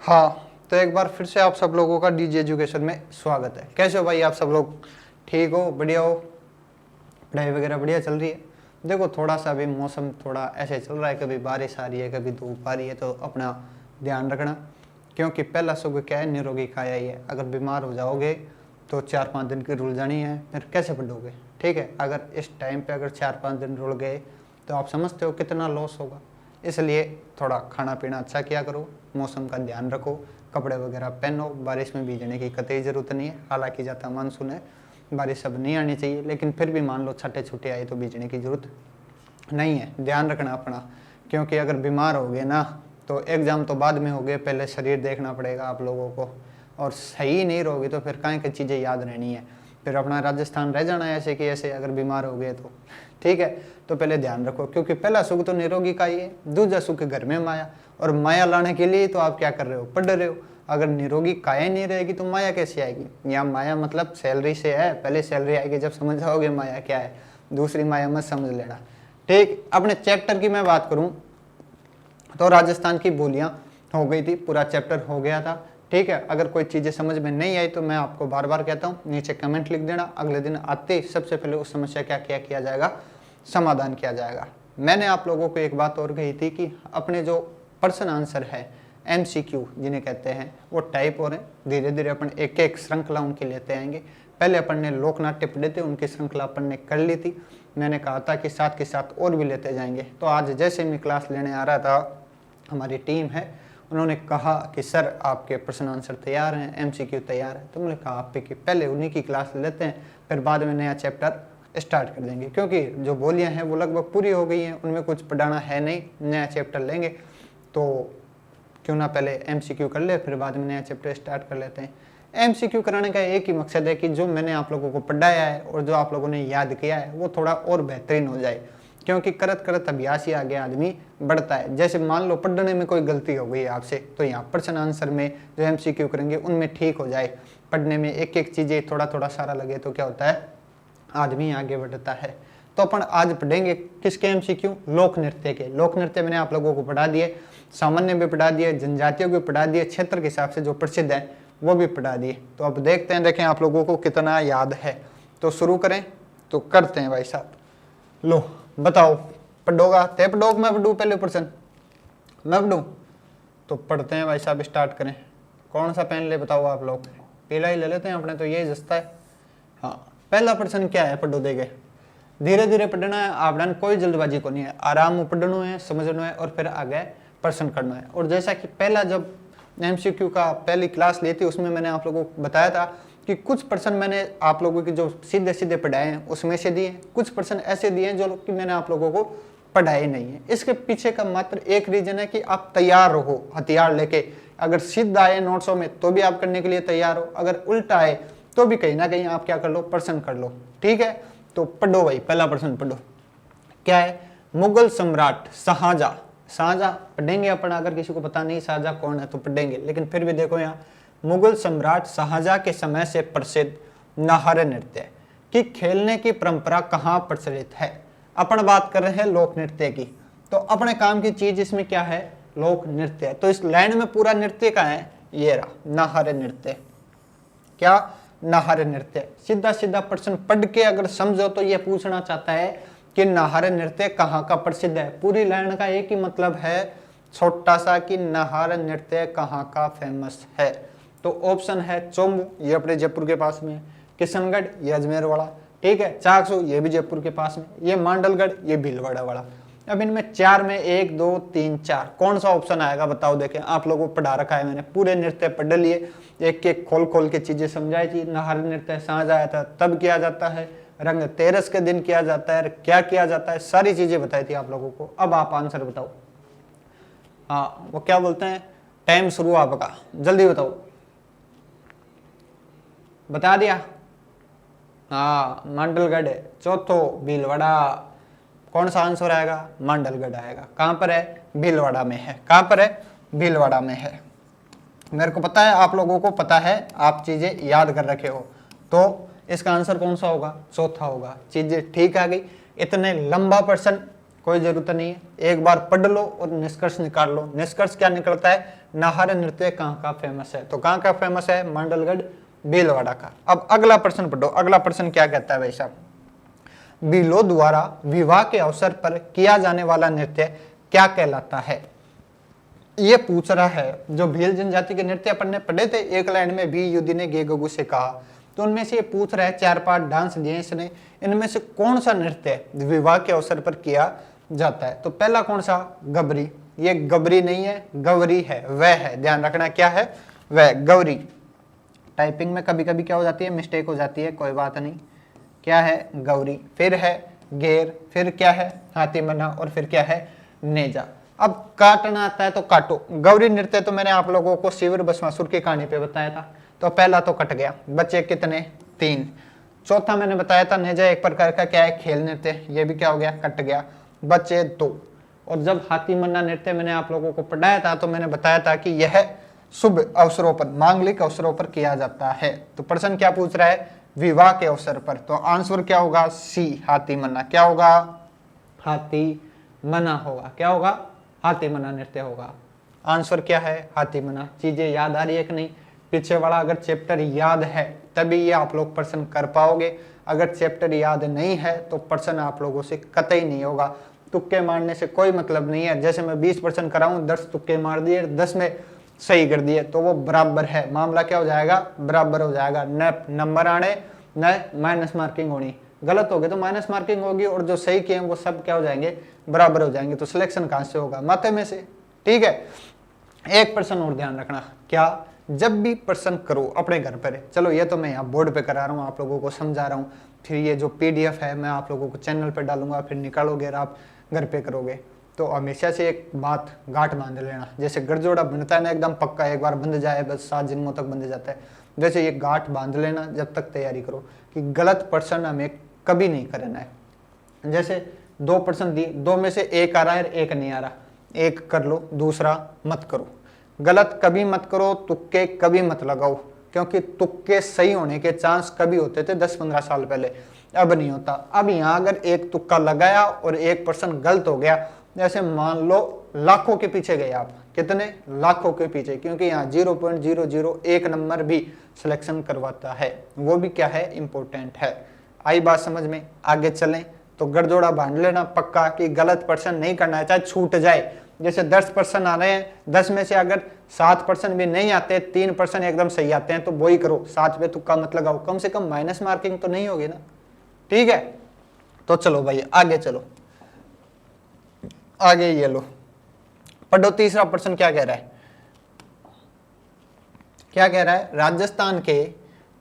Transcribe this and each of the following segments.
हाँ, तो एक बार फिर से आप सब लोगों का डीजे एजुकेशन में स्वागत है। कैसे हो भाई आप सब लोग? ठीक हो? बढ़िया हो? पढ़ाई वगैरह बढ़िया चल रही है? देखो थोड़ा सा अभी मौसम थोड़ा ऐसे चल रहा है, कभी बारिश आ रही है कभी धूप आ रही है, तो अपना ध्यान रखना। क्योंकि पहला सुख क्या है, निरोगी काया ही है। अगर बीमार हो जाओगे तो 4-5 दिन की रुल जानी है, फिर कैसे पढ़ोगे? ठीक है, अगर इस टाइम पे अगर 4-5 दिन रुल गए तो आप समझते हो कितना लॉस होगा। इसलिए थोड़ा खाना पीना अच्छा किया करो, मौसम का ध्यान रखो, कपड़े वगैरह पहनो। बारिश में भीगने की कतई ज़रूरत नहीं है, हालांकि जाता मानसून है, बारिश अब नहीं आनी चाहिए, लेकिन फिर भी मान लो छठे छुट्टे आए तो भीगने की ज़रूरत नहीं है। ध्यान रखना अपना, क्योंकि अगर बीमार हो गए ना तो एग्ज़ाम तो बाद में हो गए, पहले शरीर देखना पड़ेगा आप लोगों को। और सही नहीं रहोगे तो फिर कहीं की चीज़ें याद रहनी है, फिर अपना राजस्थान रह जाना है ऐसे कि ऐसे अगर बीमार हो गए तो। ठीक है, तो पहले ध्यान रखो, क्योंकि पहला सुख तो निरोगी का ही है, दूसरा सुख घर में माया। और माया लाने के लिए तो आप क्या कर रहे हो? पढ़ रहे हो। अगर निरोगी काया नहीं रहेगी तो माया कैसे आएगी? यहाँ माया मतलब सैलरी से है, पहले सैलरी आएगी जब समझ जाओगे माया क्या है, दूसरी माया मत समझ लेना। ठीक, अपने चैप्टर की मैं बात करूँ तो राजस्थान की बोलियां हो गई थी, पूरा चैप्टर हो गया था। ठीक है, अगर कोई चीज़ें समझ में नहीं आई तो मैं आपको बार बार कहता हूँ, नीचे कमेंट लिख देना, अगले दिन आते ही सबसे पहले उस समस्या क्या क्या किया जाएगा, समाधान किया जाएगा। मैंने आप लोगों को एक बात और कही थी कि अपने जो प्रश्न आंसर है, एमसीक्यू जिन्हें कहते हैं, वो टाइप हो रहे हैं। धीरे धीरे अपन एक एक श्रृंखला उनकी लेते आएंगे। पहले अपन ने लोकनाट्य पढ़े थे, उनकी श्रृंखला अपन ने कर ली थी। मैंने कहा था कि साथ के साथ और भी लेते जाएंगे। तो आज जैसे मैं क्लास लेने आ रहा था, हमारी टीम है, उन्होंने कहा कि सर आपके प्रश्न आंसर तैयार हैं, एमसीक्यू तैयार है। तो मैंने कहा आप कि पहले उन्हीं की क्लास लेते हैं, फिर बाद में नया चैप्टर स्टार्ट कर देंगे, क्योंकि जो बोलियां हैं वो लगभग पूरी हो गई हैं, उनमें कुछ पढ़ाना है नहीं, नया चैप्टर लेंगे। तो क्यों ना पहले एमसीक्यू कर ले, फिर बाद में नया चैप्टर स्टार्ट कर लेते हैं। एमसीक्यू कराने का एक ही मकसद है कि जो मैंने आप लोगों को पढ़ाया है और जो आप लोगों ने याद किया है वो थोड़ा और बेहतरीन हो जाए, क्योंकि करत करत अभ्यास ही आगे आदमी बढ़ता है। जैसे मान लो पढ़ने में कोई गलती हो गई है आपसे, तो यहाँ प्रश्न आंसर में जो एमसीक्यू करेंगे उनमें ठीक हो जाए। पढ़ने में एक एक चीज़ें थोड़ा थोड़ा सारा लगे तो क्या होता है, आदमी आगे बढ़ता है। तो अपन आज पढ़ेंगे किसके एमसीक्यू? लोक नृत्य के। लोक नृत्य मैंने आप लोगों को पढ़ा दिए, सामान्य भी पढ़ा दिए, जनजातियों को पढ़ा दिए, क्षेत्र के हिसाब से जो प्रसिद्ध है वो भी पढ़ा दिए। तो अब देखते हैं, देखें आप लोगों को कितना याद है। तो शुरू करें, तो करते हैं भाई साहब। लो बताओ, पढ़ोगा? ते पढ़ोग मैं पढ़ूँ? पहले प्रश्न मैं पढ़ूँ? तो पढ़ते हैं भाई साहब, स्टार्ट करें। कौन सा पेन ले बताओ आप लोग? पीला ही ले लेते हैं अपने, तो यही जस्ता है। हाँ, पहला प्रश्न क्या है? पढ़ो देगे, धीरे धीरे पढ़ना है आपने, कोई जल्दबाजी को नहीं है, आराम पढ़ना है, समझना है और फिर आगे प्रश्न करना है। और जैसा कि पहला जब एमसीक्यू का पहली क्लास ली थी उसमें मैंने आप लोगों को बताया था कि कुछ प्रश्न मैंने आप लोगों की जो सीधे सीधे पढ़ाए हैं उसमें से दिए, कुछ प्रश्न ऐसे दिए हैं जो कि मैंने आप लोगों को पढ़ाए नहीं है। इसके पीछे का मात्र एक रीजन है कि आप तैयार रहो हथियार लेके। अगर सीधा आए नोट्सों में तो भी आप करने के लिए तैयार हो, अगर उल्टा आए तो भी कहीं ना कहीं आप क्या कर लो, प्रश्न कर लो। ठीक है, तो पढ़ो भाई, पहला प्रश्न पढ़ो। क्या है? मुगल सम्राट शाहजहां। शाहजहां पढ़ेंगे अपन, अगर किसी को पता नहीं शाहजहां कौन है तो पढ़ेंगे, लेकिन फिर भी देखो यहाँ, मुगल सम्राट शाहजहां के समय से प्रसिद्ध नाहर नृत्य की खेलने की परंपरा कहाँ प्रचलित है? अपन बात कर रहे हैं लोक नृत्य की, तो अपने काम की चीज इसमें क्या है? लोक नृत्य। तो इस लाइन में पूरा नृत्य का है, ये रहा नाहर नृत्य। क्या? नाहर नृत्य। सीधा सीधा प्रश्न पढ़ के अगर समझो तो ये पूछना चाहता है कि नाहर नृत्य कहाँ का प्रसिद्ध है। पूरी लाइन का एक ही मतलब है छोटा सा, कि नाहर नृत्य कहाँ का फेमस है। तो ऑप्शन है चोमू, ये अपने जयपुर के पास में है, किशनगढ़ ये अजमेर वाला, ठीक है, चाकसू ये भी जयपुर के पास में, ये मांडलगढ़ ये भीलवाड़ा वाला। अब इनमें चार में 1 2 3 4 कौन सा ऑप्शन आएगा बताओ? देखें, आप लोगों को पढ़ा रखा है मैंने, पूरे नृत्य पढ़ लिए, एक एक खोल खोल के चीजें समझाई थी। नाहर नृत्य साँझ आया था तब किया जाता है, रंग तेरस के दिन किया जाता है, क्या किया जाता है, सारी चीजें बताई थी आप लोगों को। अब आप आंसर बताओ। हाँ, वो क्या बोलते हैं, टाइम शुरू आपका, जल्दी बताओ। बता दिया? हाँ, मांडलगढ़ है। चौथो भीलवाड़ा। कौन सा आंसर आएगा? मांडलगढ़ आएगा। कहाँ पर है? भीलवाड़ा में है। कहाँ पर है? भीलवाड़ा में है। मेरे को पता है आप लोगों को पता है, आप चीजें याद कर रखे हो, तो इसका आंसर कौन सा होगा? चौथा होगा। चीजें ठीक आ गई। इतने लंबा प्रश्न कोई जरूरत नहीं है, एक बार पढ़ लो और निष्कर्ष निकाल लो। निष्कर्ष क्या निकलता है? नाहर नृत्य कहाँ का फेमस है? तो कहाँ का फेमस है? मांडलगढ़ भीलवाड़ा का। अब अगला प्रश्न पढ़ो। अगला प्रश्न क्या कहता है भाई साहब? भीलों द्वारा विवाह के अवसर पर किया जाने वाला नृत्य क्या कहलाता है? ये पूछ रहा है। जो भील जनजाति के नृत्य अपन ने पढ़े थे एक लाइन में, भी युद्धि ने गे गगु से कहा, तो उनमें से ये पूछ रहा है, 4-5 डांस दिए इसने, इनमें से कौन सा नृत्य विवाह के अवसर पर किया जाता है? तो पहला कौन सा? गबरी। ये गबरी नहीं है, गौरी है, वह है, ध्यान रखना क्या है? वह, गौरी। टाइपिंग में कभी कभी क्या हो जाती है? मिस्टेक हो जाती है, कोई बात नहीं। क्या है? गौरी। फिर है गेर, फिर क्या है? हाथी मना, और फिर क्या है? नेजा। अब काटना आता है तो काटो। गौरी नृत्य तो मैंने आप लोगों को शिविर भस्मासुर की कहानी पे बताया था, तो पहला तो कट गया। बचे कितने? 3। चौथा मैंने बताया था नेजा एक प्रकार का क्या है? खेल नृत्य, ये भी क्या हो गया? कट गया। बचे 2। और जब हाथी मन्ना नृत्य मैंने आप लोगों को पढ़ाया था तो मैंने बताया था कि यह शुभ अवसरों पर, मांगलिक अवसरों पर किया जाता है। तो प्रश्न क्या पूछ रहा है? विवाह के अवसर पर। तो आंसर क्या होगा? सी, हाथी मन्ना। क्या होगा? हाथी मना होगा। क्या होगा? हाथी मना नृत्य होगा। आंसर क्या है? हाथी मना। चीजें याद आ रही है कि नहीं? पीछे वाला अगर चैप्टर याद है तभी ये आप लोग प्रश्न कर पाओगे। अगर चैप्टर याद नहीं है तो प्रश्न आप लोगों से कतई नहीं होगा। तुक्के मारने से कोई मतलब नहीं है। जैसे मैं 20 प्रश्न कराऊं, 10 तुक्के मार दिए, 10 में सही कर दिए, तो वो बराबर है। मामला क्या हो जाएगा? बराबर हो जाएगा। न नंबर आने, न माइनस मार्किंग होनी। गलत हो गए तो माइनस मार्किंग होगी, और जो सही किए वो सब क्या हो जाएंगे? बराबर हो जाएंगे। तो सिलेक्शन कहां से होगा? माथे में से। ठीक है। एक प्रश्न और ध्यान रखना, क्या? जब भी प्रश्न करो अपने घर पर, चलो ये तो मैं यहाँ बोर्ड पे करा रहा हूँ, आप लोगों को समझा रहा हूँ, फिर ये जो PDF है मैं आप लोगों को चैनल पे डालूंगा, फिर निकालोगे और आप घर पे करोगे। तो हमेशा से एक बात गांठ बांध लेना, जैसे गठजोड़ा बनता है ना एकदम पक्का, एक बार बंध जाए बस 7 जन्मों तक बंध जाता है, वैसे ये गांठ बांध लेना जब तक तैयारी करो कि गलत प्रश्न हमें कभी नहीं करना है। जैसे 2 प्रश्न दिए, 2 में से एक आ रहा है, एक नहीं आ रहा, एक कर लो, दूसरा मत करो। गलत कभी मत करो, तुक्के कभी मत लगाओ, क्योंकि तुक्के सही होने के चांस कभी होते थे 10-15 साल पहले, अब नहीं होता। अब यहाँ अगर एक तुक्का लगाया और एक प्रश्न गलत हो गया, जैसे मान लो लाखों के पीछे गए आप, कितने? लाखों के पीछे, क्योंकि यहाँ 0.001 नंबर भी सिलेक्शन करवाता है, वो भी क्या है? इंपॉर्टेंट है। आई बात समझ में? आगे चलें तो गठजोड़ा बांध लेना पक्का कि गलत प्रश्न नहीं करना है, चाहे छूट जाए। जैसे 10 प्रश्न आ रहे हैं, 10 में से अगर 7 प्रश्न भी नहीं आते, 3 प्रश्न एकदम सही आते हैं, तो वो ही करो, 7 पे तुक्का मत लगाओ, कम से कम माइनस मार्किंग तो नहीं होगी ना। ठीक है, तो चलो भाई आगे चलो, आगे ये लो पढ़ो। तीसरा प्रश्न क्या कह रहा है? क्या कह रहा है? राजस्थान के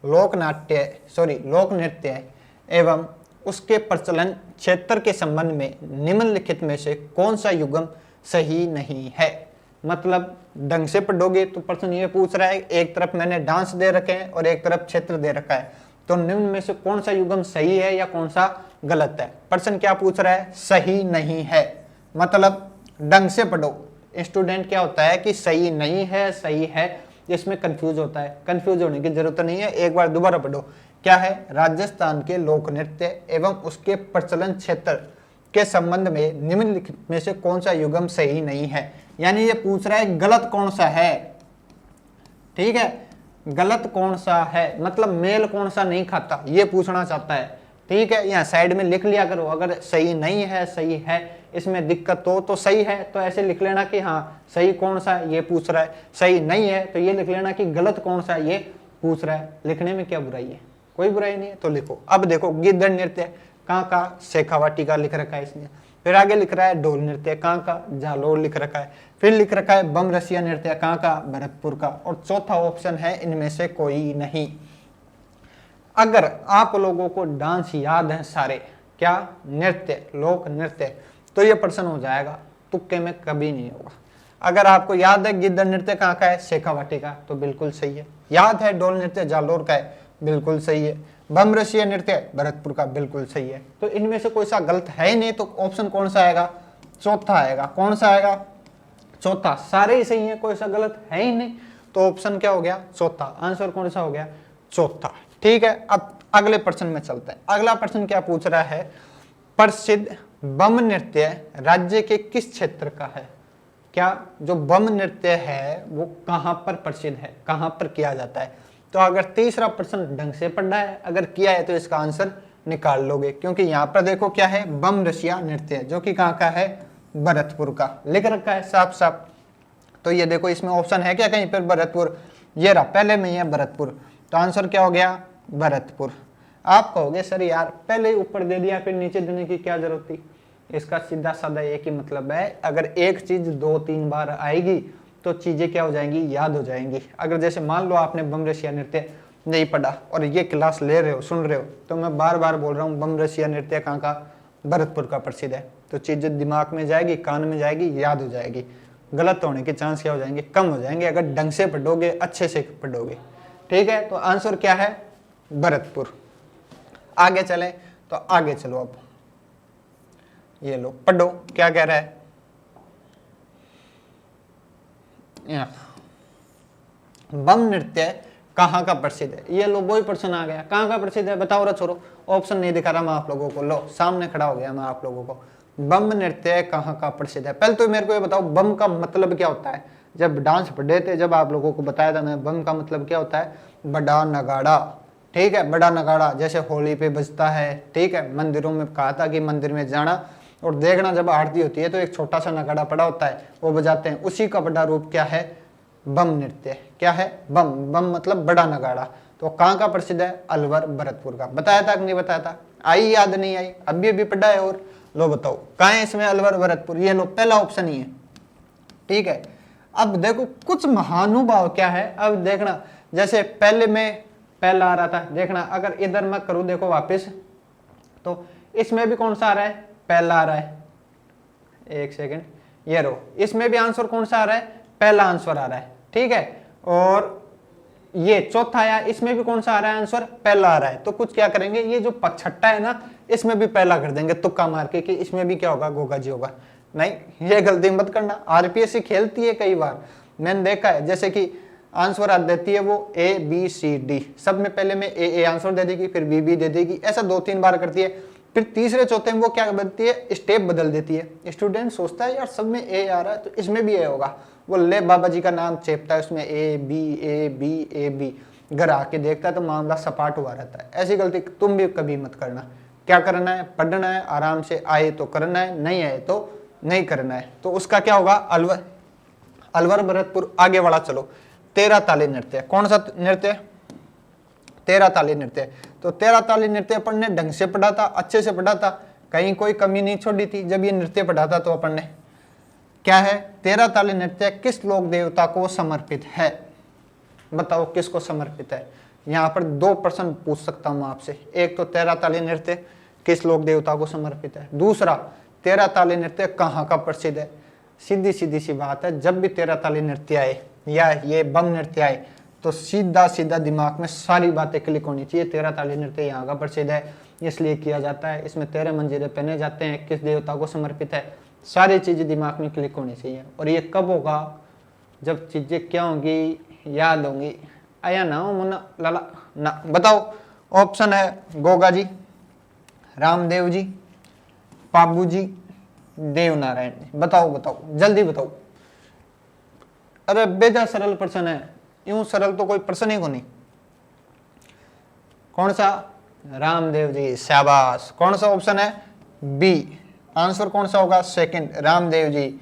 लोक नृत्य एवं उसके प्रचलन क्षेत्र के संबंध में निम्नलिखित में से कौन सा युग्म सही नहीं है? मतलब ढंग से पढ़ोगे तो प्रश्न ये पूछ रहा है, एक तरफ मैंने डांस दे रखे हैं और एक तरफ क्षेत्र दे रखा है, तो निम्न में से कौन सा युग्म सही है या कौन सा गलत है? प्रश्न क्या पूछ रहा है? सही नहीं है। मतलब ढंग से पढ़ो। स्टूडेंट क्या होता है कि सही नहीं है, सही है, इसमें कंफ्यूज होता है। कंफ्यूज होने की जरूरत नहीं है, एक बार दोबारा पढ़ो। क्या है? राजस्थान के लोक नृत्य एवं उसके प्रचलन क्षेत्र के संबंध में निम्नलिखित में से कौन सा युग्म सही नहीं है। यानी ये पूछ रहा है गलत कौन सा है। ठीक है, गलत कौन सा है, मतलब मेल कौन सा नहीं खाता, ये पूछना चाहता है। ठीक है, यहाँ साइड में लिख लिया करो, अगर सही नहीं है, सही है, इसमें दिक्कत हो तो सही है तो ऐसे लिख लेना कि हाँ सही कौन सा ये पूछ रहा है, सही नहीं है तो ये लिख लेना कि गलत कौन सा ये पूछ रहा है। लिखने में क्या बुराई है? कोई बुराई नहीं है, तो लिखो। अब देखो गिद्धड़ नृत्य कहाँ का? शेखावाटी का लिख रखा है इसने। फिर आगे लिख रहा है ढोल नृत्य कहाँ का? जालोर लिख रखा है। फिर लिख रखा है बम रसिया नृत्य कहाँ का? भरतपुर का। और चौथा ऑप्शन है इनमें से कोई नहीं। अगर आप लोगों को डांस याद है सारे, क्या? नृत्य, लोक नृत्य, तो ये प्रश्न हो जाएगा, तुक्के में कभी नहीं होगा। अगर आपको याद है गिद्धड़ नृत्य कहाँ का है? शेखावाटी का, तो बिल्कुल सही है। याद है ढोल नृत्य जालोर का है, बिल्कुल सही है। बम रसिया नृत्य भरतपुर का, बिल्कुल सही है। तो इनमें से कोई सा गलत है ही नहीं, तो ऑप्शन कौन सा आएगा? चौथा आएगा। कौन सा आएगा? चौथा। सारे ही सही है, कोई सा गलत है ही नहीं, तो ऑप्शन क्या हो गया? चौथा। आंसर कौन सा हो गया? चौथा। ठीक है, अब अगले प्रश्न में चलते हैं। अगला प्रश्न क्या पूछ रहा है? प्रसिद्ध बम नृत्य राज्य के किस क्षेत्र का है? क्या जो बम नृत्य है वो कहाँ पर प्रसिद्ध है, कहाँ पर किया जाता है। तो अगर तीसरा प्रश्न ढंग से पढ़ना है, अगर किया है तो इसका आंसर निकाल लोगे, क्योंकि यहाँ पर देखो क्या है, बम रसिया नृत्य, जो कि कहाँ का है, भरतपुर का लिख रखा है साफ साफ। तो ये देखो इसमें ऑप्शन है क्या कहीं पर भरतपुर, ये रहा पहले में ही है भरतपुर, तो आंसर क्या हो गया, भरतपुर। आप कहोगे सर यार पहले ही ऊपर दे दिया फिर नीचे देने की क्या जरूरत थी। इसका सीधा साधा एक ही मतलब है, अगर एक चीज 2-3 बार आएगी तो चीजें क्या हो जाएंगी, याद हो जाएंगी। अगर जैसे मान लो आपने बम रसिया नृत्य नहीं पढ़ा और ये क्लास ले रहे हो, सुन रहे हो, तो मैं बार बार बोल रहा हूँ बम रसिया नृत्य कहाँ का, भरतपुर का प्रसिद्ध है, तो चीजें दिमाग में जाएगी, कान में जाएगी, याद हो जाएगी। गलत होने के चांस क्या हो जाएंगे, कम हो जाएंगे, अगर ढंग से पढ़ोगे, अच्छे से पढ़ोगे। ठीक है, तो आंसर क्या है, भरतपुर। आगे चले, तो आगे चलो अब, ये लो पढ़ो क्या कह रहा है। बम नृत्य कहाँ का प्रसिद्ध है, ये लो वही प्रश्न आ गया, कहाँ का प्रसिद्ध है बताओ रे छोरो। ऑप्शन नहीं दिखा रहा मैं आप लोगों को, लो सामने खड़ा हो गया मैं आप लोगों को। बम नृत्य कहाँ का प्रसिद्ध है, पहले तो मेरे को ये बताओ बम का मतलब क्या होता है। जब डांस पढ़े थे, जब आप लोगों को बताया था मैं, बम का मतलब क्या होता है, बड़ा नगाड़ा। ठीक है, बड़ा नगाड़ा जैसे होली पे बजता है। ठीक है, मंदिरों में कहा था कि मंदिर में जाना और देखना, जब आरती होती है तो एक छोटा सा नगाड़ा पड़ा होता है, वो बजाते हैं, उसी का बड़ा रूप क्या है, बम नृत्य। क्या है, बम, बम मतलब बड़ा नगाड़ा। तो कहाँ का प्रसिद्ध है, अलवर भरतपुर का। बताया था कि नहीं बताया था, आई याद नहीं आई, अभी अभी पढ़ा है। और लो बताओ कहाँ है इसमें, अलवर भरतपुर, ये लो पहला ऑप्शन ही है। ठीक है, अब देखो कुछ महानुभाव क्या है, अब देखना, जैसे पहले में पहला आ रहा था, देखना अगर इधर मैं करूं देखो वापस, तो इसमें भी कौन सा आ रहा है, पहला आ रहा है। एक सेकंड, ये रो, इसमें भी आंसर कौन सा आ रहा है, पहला आंसर आ रहा है। ठीक है, और ये चौथा आया, इसमें भी कौन सा आ रहा है आंसर, पहला आ रहा है। तो कुछ क्या करेंगे, ये जो छठा है ना, इसमें भी पहला कर देंगे तुक्का मार के कि इसमें भी क्या होगा, गोगा जी होगा। नहीं, ये गलती मत करना, आरपीएससी खेलती है कई बार, मैंने देखा है। जैसे कि आंसर आ देती है वो ABCD, सब में पहले में ए आंसर दे देगी, फिर बी दे देगी, ऐसा 2-3 बार करती है। फिर तीसरे चौथे में वो क्या बदलती है, स्टेप बदल देती है। स्टूडेंट सोचता है यार सब में ए आ रहा है तो इसमें भी ए होगा, वो ले बाबा जी का नाम चेपता है उसमें A B घर आके देखता है तो मामला सपाट हुआ रहता है। ऐसी गलती तुम भी कभी मत करना। क्या करना है, पढ़ना है आराम से, आए तो करना है, नहीं आए तो नहीं करना है। तो उसका क्या होगा, अलवर भरतपुर। आगे वाला चलो, 13 ताली नृत्य, कौन सा नृत्य, 13 ताली नृत्य। तो 13 ताली नृत्य अपन ने ढंग से पढ़ा था, अच्छे से पढ़ा था, कहीं कोई कमी नहीं छोड़ी थी जब ये नृत्य पढ़ा था। तो अपन ने क्या है, 13 ताली नृत्य किस लोक देवता को समर्पित है, बताओ किसको समर्पित है। यहाँ पर 2 प्रश्न पूछ सकता हूँ आपसे, एक तो 13 ताली नृत्य किस लोक देवता को समर्पित है, दूसरा 13 ताली नृत्य कहाँ का प्रसिद्ध है। सीधी सीधी सी बात है, जब भी 13 ताली नृत्य आए या ये बम नृत्य आए तो सीधा सीधा दिमाग में सारी बातें क्लिक होनी चाहिए। 13 ताली नृत्य यहाँ का प्रसिद्ध है, इसलिए किया जाता है, इसमें 13 मंजीरे पहने जाते हैं, किस देवता को समर्पित है, सारी चीजें दिमाग में क्लिक होनी चाहिए। और ये कब होगा, जब चीजें क्या होंगी, याद होंगी। आया ना मुन्ना लाला ना, बताओ। ऑप्शन है गोगा जी, रामदेव जी, पाबू जी, देवनारायण जी। बताओ बताओ जल्दी बताओ। अरे बेजा सरल प्रश्न है, यूं सरल तो कोई प्रश्न ही को नहीं। कौन सा, रामदेव जी, शाबाश। कौन सा ऑप्शन है, बी। आंसर कौन सा होगा, सेकंड, रामदेव जी।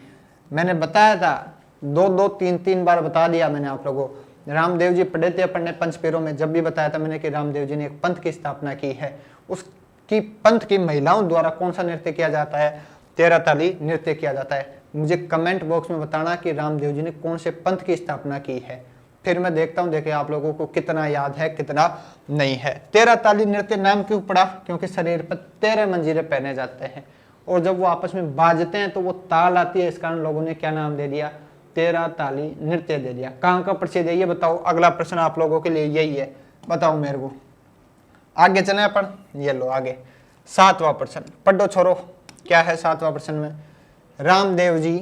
मैंने बताया था, 2-2 3-3 बार बता दिया मैंने आप लोगों को। रामदेव जी पढ़े थे अपन ने पंचपेरों में, जब भी बताया था मैंने कि रामदेव जी ने एक पंथ की स्थापना की है। उसकी पंथ की महिलाओं द्वारा कौन सा नृत्य किया जाता है, 13 ताली नृत्य किया जाता है। मुझे कमेंट बॉक्स में बताना कि रामदेव जी ने कौन से पंथ की स्थापना की है, फिर मैं देखता हूँ देखे आप लोगों को कितना याद है कितना नहीं है। 13 ताली नृत्य नाम क्यों पड़ा, क्योंकि शरीर पर 13 मंजीरे पहने जाते हैं और जब वो आपस में बाजते हैं तो वो ताल आती है, इस कारण लोगों ने क्या नाम दे दिया, 13 ताली नृत्य दे दिया। कहाँ का प्रसिद्ध है ये बताओ। अगला प्रश्न आप लोगों के लिए यही है, बताओ मेरे को। आगे चले अपन, ये लो आगे 7वां प्रश्न पढ़ो छोरो। क्या है 7वां प्रश्न में, रामदेव जी,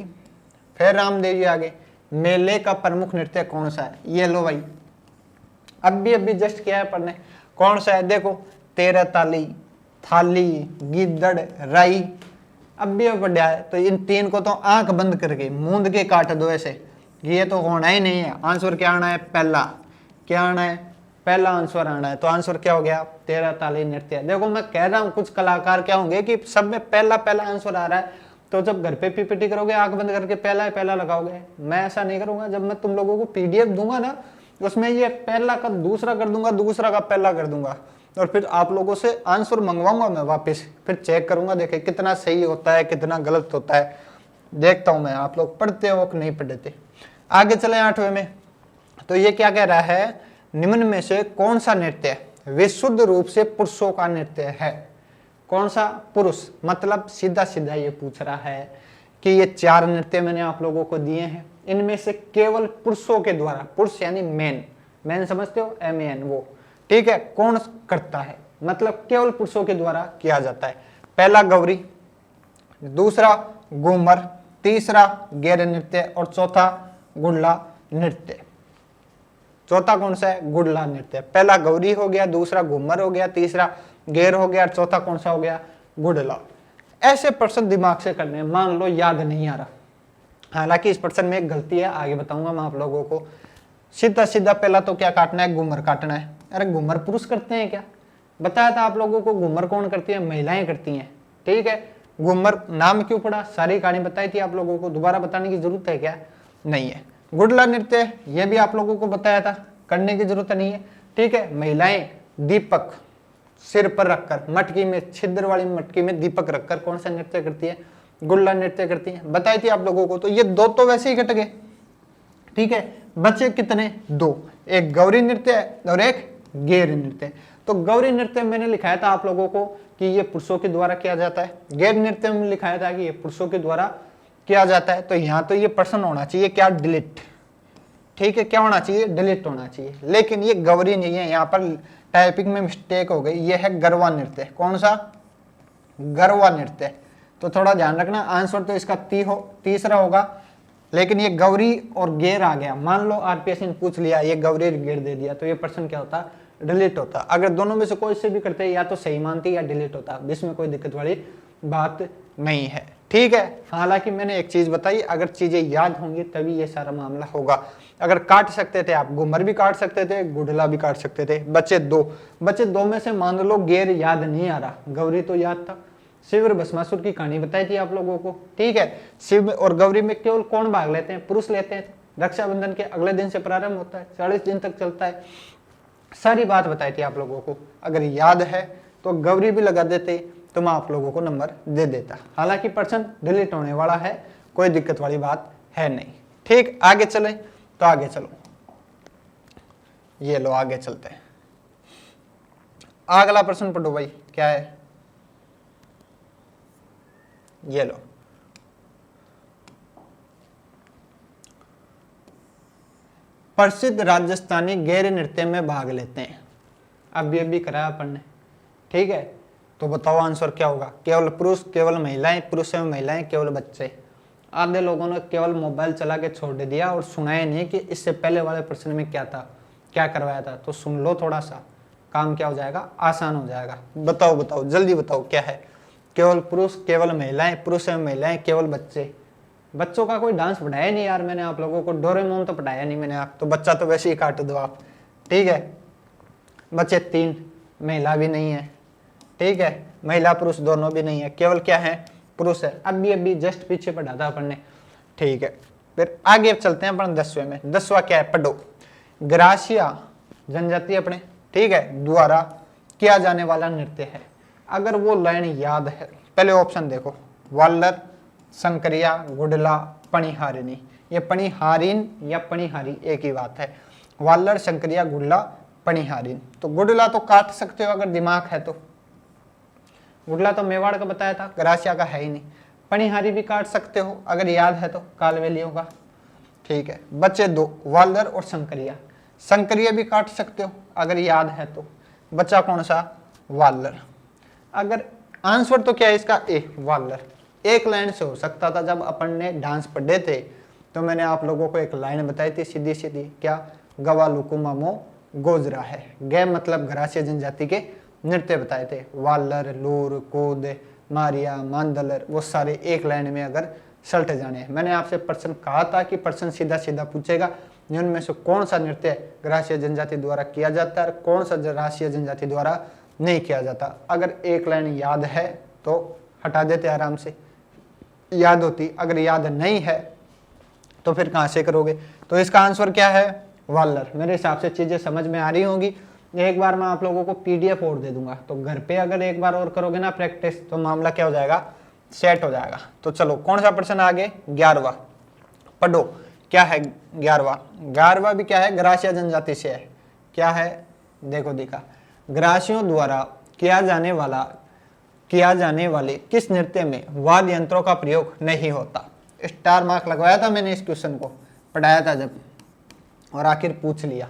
फिर रामदेव जी आगे, मेले का प्रमुख नृत्य कौन सा है। ये लो भाई, अभी जस्ट किया है पढ़ने, कौन सा है देखो, 13 ताली, थाली, गिद्दड़, राई। अब भी बढ़िया है। तो इन तीन को तो आंख बंद करके मूंद के काट दो ऐसे, ये तो होना ही नहीं है। आंसर क्या आना है? पहला। क्या आना है? पहला आंसर आना है। तो आंसर क्या हो गया? 13 ताली नृत्य। देखो मैं कह रहा हूँ कुछ कलाकार क्या होंगे कि सब में पहला पहला आंसर आ रहा है, तो जब घर पे पीपीटी करोगे आंख बंद करके पहला है पहला लगाओगे। मैं ऐसा नहीं करूंगा। जब मैं तुम लोगों को पीडीएफ दूंगा ना, उसमें ये पहला का दूसरा कर दूंगा, दूसरा का पहला कर दूंगा, और फिर आप लोगों से आंसर मंगवाऊंगा मैं वापस, फिर चेक करूंगा देखे कितना सही होता है कितना गलत होता है। देखता हूं मैं आप लोग पढ़ते हो कि नहीं पढ़ते। आगे चले 8वें में। तो ये क्या कह रहा है? निम्न में से कौन सा नृत्य विशुद्ध रूप से पुरुषों का नृत्य है? कौन सा पुरुष? मतलब सीधा सीधा ये पूछ रहा है कि ये 4 नृत्य मैंने आप लोगों को दिए हैं, इनमें से केवल पुरुषों के द्वारा, पुरुष यानी मैन, मैन समझते हो, MEN, वो, ठीक है, कौन करता है? मतलब केवल पुरुषों के द्वारा किया जाता है। पहला गौरी, दूसरा घूमर, तीसरा गैर नृत्य, और चौथा गुड़ला नृत्य। चौथा कौन सा है? गुड़ला नृत्य। पहला गौरी हो गया, दूसरा घूमर हो गया, तीसरा गैर हो गया, और चौथा कौन सा हो गया? गुड़ला। ऐसे प्रश्न दिमाग से करने हैं। मान लो याद नहीं आ रहा, हालांकि इस प्रश्न में एक गलती है, आगे बताऊंगा मैं आप लोगों को। सीधा सीधा पहला तो क्या काटना है? घूमर काटना है। अरे घूमर पुरुष करते हैं क्या? बताया था आप लोगों को घूमर कौन करती है? महिलाएं करती हैं, ठीक है। घूमर नाम क्यों पड़ा? सारी कहानी बताई थी आप लोगों को, दोबारा बताने की जरूरत है क्या? नहीं है। गुड़ला नृत्य ये भी आप लोगों को बताया था, करने की जरूरत नहीं है, ठीक है। महिलाएं दीपक सिर पर रखकर, मटकी में, छिद्र वाली मटकी में दीपक रखकर कौन सा नृत्य करती है? गुड़ला नृत्य करती है, बताई थी आप लोगों को। तो ये दो तो वैसे ही कट गए, ठीक है। बचे कितने? 2, एक गौरी नृत्य और एक गैर नृत्य। तो गौरी नृत्य मैंने लिखाया था आप लोगों को कि ये पुरुषों के द्वारा किया जाता है, गैर नृत्य में लिखाया था कि ये पुरुषों के द्वारा किया जाता है। तो यहाँ तो ये प्रश्न होना चाहिए क्या? डिलीट, ठीक है। क्या होना चाहिए? डिलीट होना चाहिए। लेकिन ये गौरी नहीं है, यहाँ पर टाइपिंग में मिस्टेक हो गई। ये है गरबा नृत्य। कौन सा? गरबा नृत्य। तो थोड़ा ध्यान रखना, आंसर तो इसका तीसरा होगा, लेकिन ये गौरी और गैर आ गया। मान लो RPS ने पूछ लिया ये गौरी और गैर दे दिया, तो ये प्रश्न क्या होता? डिलीट होता। अगर दोनों में से कोई से भी करते या तो सही मानती या डिलीट होता, इसमें कोई दिक्कत वाली बात नहीं है, ठीक है। हालांकि मैंने एक चीज बताई, अगर चीजें याद होंगी तभी ये सारा मामला होगा। अगर काट सकते थे आप, घूमर भी काट सकते थे, गुड़ला भी काट सकते थे। बचे 2 में से मान लो गैर याद नहीं आ रहा, गौरी तो याद था। शिव और भस्मासुर की कहानी बताई थी आप लोगों को, ठीक है। शिव और गौरी में केवल कौन भाग लेते हैं? पुरुष लेते हैं। रक्षाबंधन के अगले दिन से प्रारंभ होता है, 40 दिन तक चलता है। सारी बात बताई थी आप लोगों को। अगर याद है तो गौरी भी लगा देते तो मैं आप लोगों को नंबर दे देता। हालांकि प्रश्न डिलीट होने वाला है, कोई दिक्कत वाली बात है नहीं, ठीक। आगे चले, तो आगे चलो, ये लो आगे चलते हैं। अगला प्रश्न पढ़ो भाई, क्या है? ये लो, प्रसिद्ध राजस्थानी गैर नृत्य में भाग लेते हैं। अब ये भी कराया अपन ने, ठीक है। तो बताओ आंसर क्या होगा? केवल पुरुष, केवल महिलाएं, पुरुष एवं महिलाएं, केवल बच्चे। आधे लोगों ने केवल मोबाइल चला के छोड़ दिया और सुनाया नहीं कि इससे पहले वाले प्रश्न में क्या था, क्या करवाया था। तो सुन लो, थोड़ा सा काम क्या हो जाएगा? आसान हो जाएगा। बताओ बताओ, जल्दी बताओ क्या है? केवल पुरुष, केवल महिलाएं, पुरुष एवं महिलाएं, केवल बच्चे। बच्चों का कोई डांस पढ़ाया नहीं यार मैंने आप लोगों को, डोरेमोन तो पढ़ाया नहीं मैंने आप, तो बच्चा तो वैसे ही काट दो आप, ठीक है। बच्चे 3, महिला भी नहीं है, ठीक है। महिला पुरुष दोनों भी नहीं है, केवल क्या है? पुरुष है। अभी जस्ट पीछे पढ़ा था अपन ने, ठीक है। फिर आगे चलते हैं अपन 10वें में। 10वां क्या है? पढ़ो। ग्रासिया जनजाति अपने, ठीक है, द्वारा किया जाने वाला नृत्य है। अगर वो लाइन याद है, पहले ऑप्शन देखो, वालर, शंकरिया, गुडला, पणिहारिनी। ये पणिहारिन या पणिहारी एक ही बात है। वालर, शंकरिया, गुडला, पणिहारिन। तो गुडला तो काट सकते हो अगर दिमाग है तो, गुडला तो मेवाड़ का बताया था, ग्रासिया का है ही नहीं। पणिहारी भी काट सकते हो अगर याद है तो, कालवेलियों का, ठीक है। बचे 2, वालर और शंकरिया। शंकरिया भी काट सकते हो अगर याद है तो। बचा कौन सा? वालर। अगर आंसर तो क्या है इसका? ए, वालर। एक लाइन से हो सकता था। जब अपन ने डांस पढ़े थे तो मैंने आप लोगों को एक लाइन बताई थी सीधी सीधी, क्या? गवा लुकु मामो गोजरा है। गे मतलब ग्रासिया जनजाति के नृत्य बताए थे, वालर, लूर, कूद, मारिया, मांदलर, वो सारे एक लाइन में अगर सल्ट जाने हैं। मैंने आपसे प्रश्न कहा था कि प्रश्न सीधा सीधा पूछेगा, जिनमें से कौन सा नृत्य ग्रासीय जनजाति द्वारा किया जाता है और कौन सा राष्ट्रीय जनजाति द्वारा नहीं किया जाता। अगर एक लाइन याद है तो हटा देते आराम से, याद होती। अगर याद नहीं है तो फिर कहाँ से करोगे। तो इसका आंसर क्या है, वालर। मेरे हिसाब से चीजें समझ में आ रही होंगी। एक बार मैं आप लोगों को पीडीएफ और दे दूंगा, तो घर पे अगर एक बार और करोगे ना प्रैक्टिस, तो मामला क्या हो जाएगा, सेट हो जाएगा। तो चलो कौन सा प्रश्न आगे, 11वां पढ़ो। क्या है 11वां? 11वां भी क्या है, ग्रासीय जनजाति से है। क्या है, देखो दिखा, ग्रासियों द्वारा किया जाने वाले किस नृत्य में वाद्य यंत्रों का प्रयोग नहीं होता। स्टार मार्क लगवाया था मैंने इस क्वेश्चन को, पढ़ाया था जब, और आखिर पूछ लिया।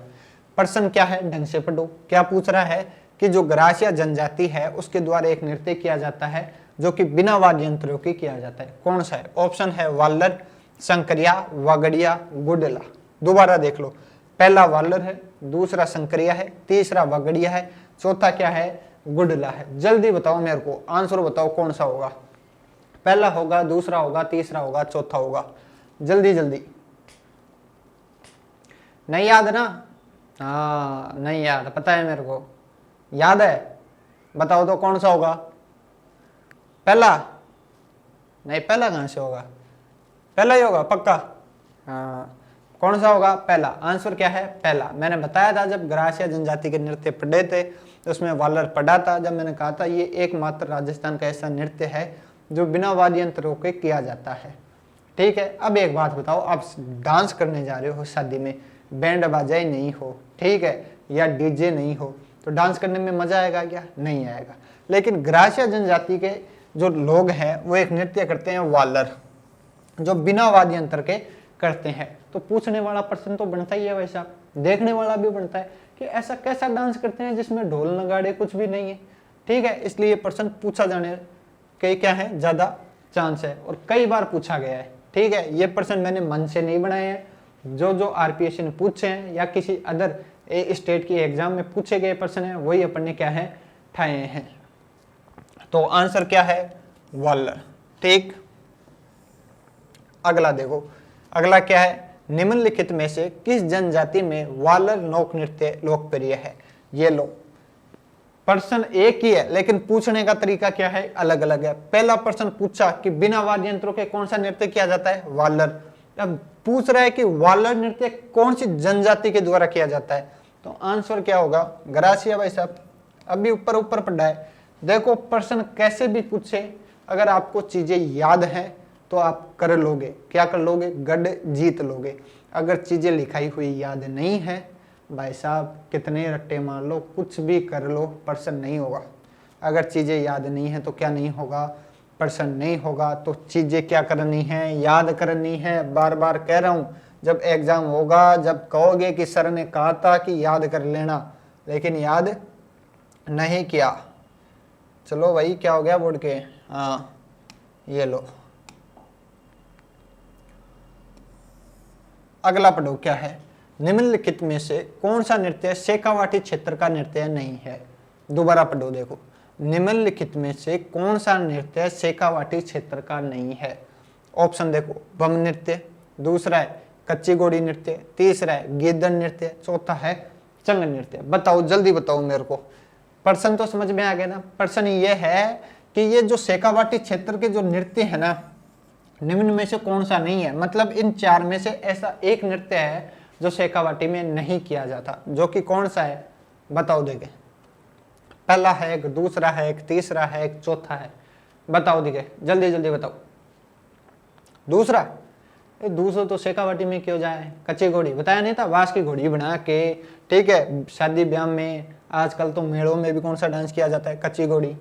प्रश्न क्या है, ढंग से पढ़ो। क्या पूछ रहा है कि जो ग्रासीय जनजाति है उसके द्वारा एक नृत्य किया जाता है जो कि बिना वाद्य यंत्रों की किया जाता है, कौन सा है? ऑप्शन है वाल्लर, शंकरिया, वागड़िया, गुडला। दोबारा देख लो, पहला वाल्लर है, दूसरा शंकरिया है, तीसरा वागड़िया है, चौथा क्या है, गुडला है। जल्दी बताओ मेरे को, आंसर बताओ कौन सा होगा, पहला होगा, दूसरा होगा, तीसरा होगा, चौथा होगा। जल्दी जल्दी। नहीं याद ना? हाँ नहीं याद, पता है मेरे को, याद है, बताओ तो कौन सा होगा। पहला नहीं, पहला कहां से होगा, पहला ही होगा पक्का। हाँ कौन सा होगा, पहला। आंसर क्या है, पहला। मैंने बताया था जब ग्रासीय जनजाति के नृत्य पढ़े थे तो उसमें वालर पढ़ा था, जब मैंने कहा था ये एकमात्र राजस्थान का ऐसा नृत्य है जो बिना वाद्य यंत्रों के किया जाता है। ठीक है, अब एक बात बताओ, आप डांस करने जा रहे हो शादी में, बैंड बाजा नहीं हो, ठीक है, या डीजे नहीं हो, तो डांस करने में मजा आएगा क्या? नहीं आएगा। लेकिन ग्रासीय जनजाति के जो लोग हैं वो एक नृत्य करते हैं वालर, जो बिना वाद्य यंत्र के करते हैं। तो पूछने वाला प्रश्न तो बनता ही है वैसा, देखने वाला भी बनता है कि ऐसा कैसा डांस करते हैं जिसमें ढोल नगाड़े कुछ भी नहीं है। ठीक है, इसलिए प्रश्न पूछा जाने के क्या है, ज्यादा चांस है, और कई बार पूछा गया है। ठीक है, ये प्रश्न मैंने मन से नहीं बनाए हैं, जो आरपीएससी ने पूछे हैं या किसी अदर स्टेट की एग्जाम में पूछे गए प्रश्न है वही अपन ने क्या है, ठाए हैं। तो आंसर क्या है, वालर। ठीक, अगला देखो, अगला क्या है, निम्नलिखित में से किस जनजाति में वालर लोक नृत्य लोकप्रिय है। ये लो, प्रश्न एक ही है लेकिन पूछने का तरीका क्या है, अलग अलग है। पहला प्रश्न पूछा कि बिना वाद्य यंत्रों के कौन सा नृत्य किया जाता है, वालर। अब पूछ रहा है कि वालर नृत्य कौन सी जनजाति के द्वारा किया जाता है, तो आंसर क्या होगा, ग्रासीय। भाई साहब अभी ऊपर ऊपर पढ़ा है, देखो प्रश्न कैसे भी पूछे, अगर आपको चीजें याद हैं तो आप कर लोगे, क्या कर लोगे, गढ़ जीत लोगे। अगर चीजें लिखाई हुई याद नहीं है, भाई साहब कितने रट्टे मार लो, कुछ भी कर लो, प्रश्न नहीं होगा। अगर चीजें याद नहीं है तो क्या नहीं होगा, प्रश्न नहीं होगा। तो चीजें क्या करनी है, याद करनी है। बार बार कह रहा हूं, जब एग्जाम होगा, जब कहोगे कि सर ने कहा था कि याद कर लेना, लेकिन याद नहीं किया, चलो भाई क्या हो गया बोर्ड के, हाँ ये लो। अगला पढ़ो, क्या है, निम्नलिखित में से कौन सा नृत्य शेखावाटी क्षेत्र का नृत्य नहीं है। दोबारा पढ़ो, देखो, निम्नलिखित में से कौन सा नृत्य शेखावाटी क्षेत्र का नहीं है। ऑप्शन देखो, बम नृत्य, दूसरा है कच्ची घोड़ी नृत्य, तीसरा है गिद्दड़ नृत्य, चौथा है चंग नृत्य। बताओ जल्दी बताओ मेरे को, प्रश्न तो समझ में आ गया ना। प्रश्न ये है कि ये जो शेखावाटी क्षेत्र के जो नृत्य है ना, निम्न में से कौन सा नहीं है, मतलब इन चार में से ऐसा एक नृत्य है जो शेखावाटी में नहीं किया जाता, जो कि कौन सा है, बताओ देखे। पहला है एक, दूसरा है एक, तीसरा है एक, चौथा है, बताओ देखे, जल्दी जल्दी बताओ। दूसरा, दूसरा तो शेखावाटी में क्यों जाए, कच्ची घोड़ी बताया नहीं था, वास की घोड़ी बना के, ठीक है, शादी ब्याह में, आजकल तो मेलों में भी कौन सा डांस किया जाता है, कच्ची घोड़ी।